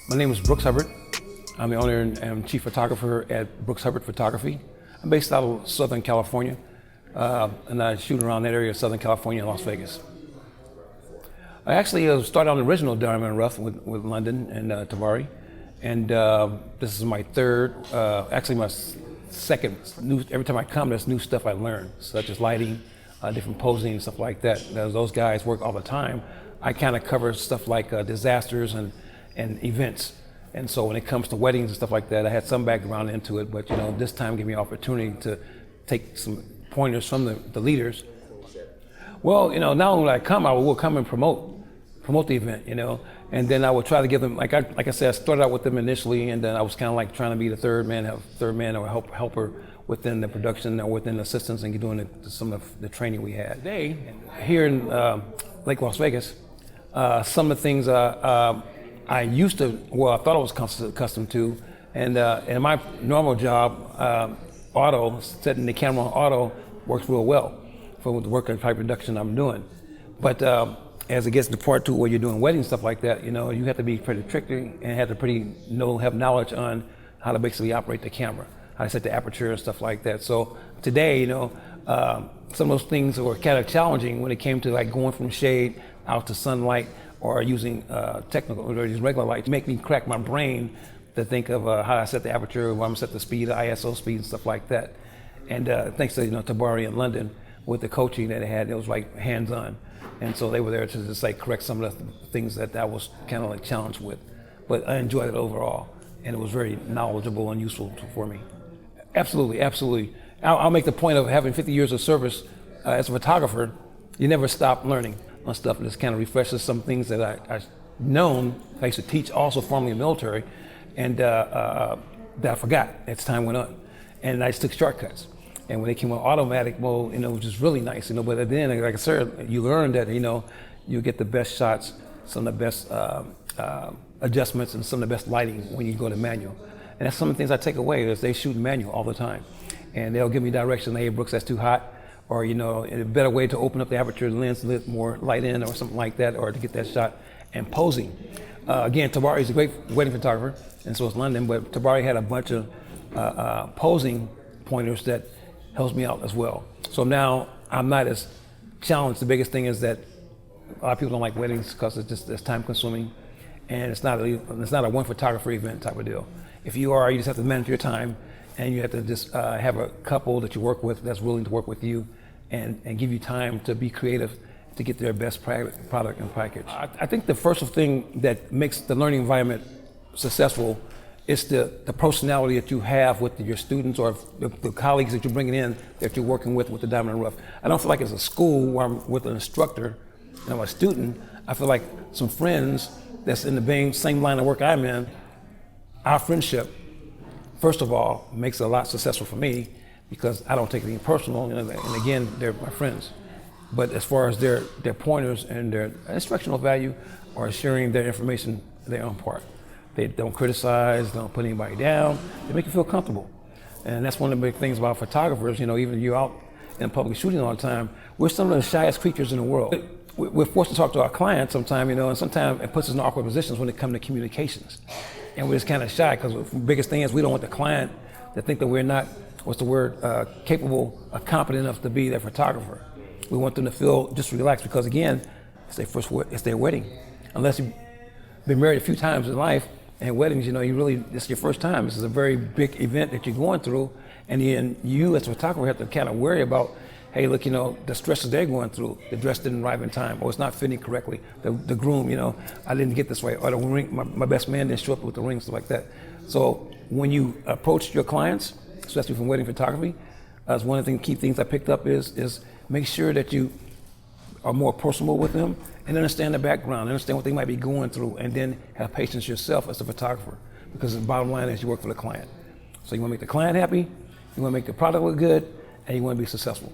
My name is Brooks Hubbard. I'm the owner and chief photographer at Brooks Hubbard Photography. I'm based out of Southern California, and I shoot around that area of Southern California and Las Vegas. I actually started on the original Diamond and Rough with London and Tabari, and this is my third, actually my second. Every time I come, there's new stuff I learn, such as lighting, different posing and stuff like that. Those guys work all the time. I kind of cover stuff like disasters and events. And so when it comes to weddings and stuff like that, I had some background into it, but this time gave me an opportunity to take some pointers from the leaders. Well, not only when I come, I will come and promote the event, and then I would try to give them, like I said, I started out with them initially, and then I was kind of like trying to be the third man or helper within the production or within the assistance and doing some of the training we had. Today, here in Lake Las Vegas, some of the things I used to, I thought I was accustomed to, and in my normal job, setting the camera on auto works real well for the work and type production I'm doing. But as it gets to part two where you're doing weddings, stuff like that, you have to be pretty tricky and have to have knowledge on how to basically operate the camera, how to set the aperture and stuff like that. So today, some of those things were kind of challenging when it came to like going from shade out to sunlight or using technical or just regular light. Make me crack my brain to think of how I set the aperture, where I'm set the speed, the ISO speed and stuff like that. And thanks to Tabari in London with the coaching that they had, it was like hands-on. And so they were there to just like correct some of the things that I was kind of like challenged with. But I enjoyed it overall, and it was very knowledgeable and useful for me. Absolutely, absolutely. I'll make the point of having 50 years of service as a photographer. You never stop learning on stuff, and this kind of refreshes some things that I used to teach also formerly in the military, and that I forgot as time went on. And I just took shortcuts. And when they came on automatic mode, it was just really nice, but then, like I said, you learn that, you get the best shots, some of the best adjustments, and some of the best lighting when you go to manual. And that's some of the things I take away is they shoot manual all the time. And they'll give me direction, hey, Brooks, that's too hot. Or, a better way to open up the aperture lens to let more light in or something like that, or to get that shot. And posing. Again, Tabari is a great wedding photographer, and so is London, but Tabari had a bunch of posing pointers that helps me out as well. So now I'm not as challenged. The biggest thing is that a lot of people don't like weddings because it's time consuming, and it's not a one photographer event type of deal. If you are, you just have to manage your time, and you have to just have a couple that you work with that's willing to work with you and give you time to be creative to get their best product and package. I think the first thing that makes the learning environment successful is the personality that you have with your students or the colleagues that you're bringing in that you're working with the Diamond and Rough. I don't feel like it's a school where I'm with an instructor and I'm a student. I feel like some friends that's in the same line of work I'm in, our friendship, first of all, makes it a lot successful for me because I don't take anything personal, and again, they're my friends. But as far as their pointers and their instructional value or sharing their information, they're on part. They don't criticize, don't put anybody down. They make you feel comfortable. And that's one of the big things about photographers, even you're out in public shooting all the time, we're some of the shyest creatures in the world. We're forced to talk to our clients sometimes, and sometimes it puts us in awkward positions when it comes to communications. And we're just kind of shy because the biggest thing is we don't want the client to think that we're not, capable or competent enough to be their photographer. We want them to feel just relaxed because again, it's their wedding. Unless you've been married a few times in life, and weddings, this is your first time. This is a very big event that you're going through, and then you as a photographer have to kind of worry about, hey, look, the stresses they're going through. The dress didn't arrive in time, or it's not fitting correctly. The groom, I didn't get this way, or the ring, my best man didn't show up with the ring, stuff like that. So when you approach your clients, especially from wedding photography, one of the key things I picked up is make sure that you are more personable with them and understand the background, understand what they might be going through, and then have patience yourself as a photographer, because the bottom line is you work for the client. So you want to make the client happy, you want to make the product look good, and you want to be successful.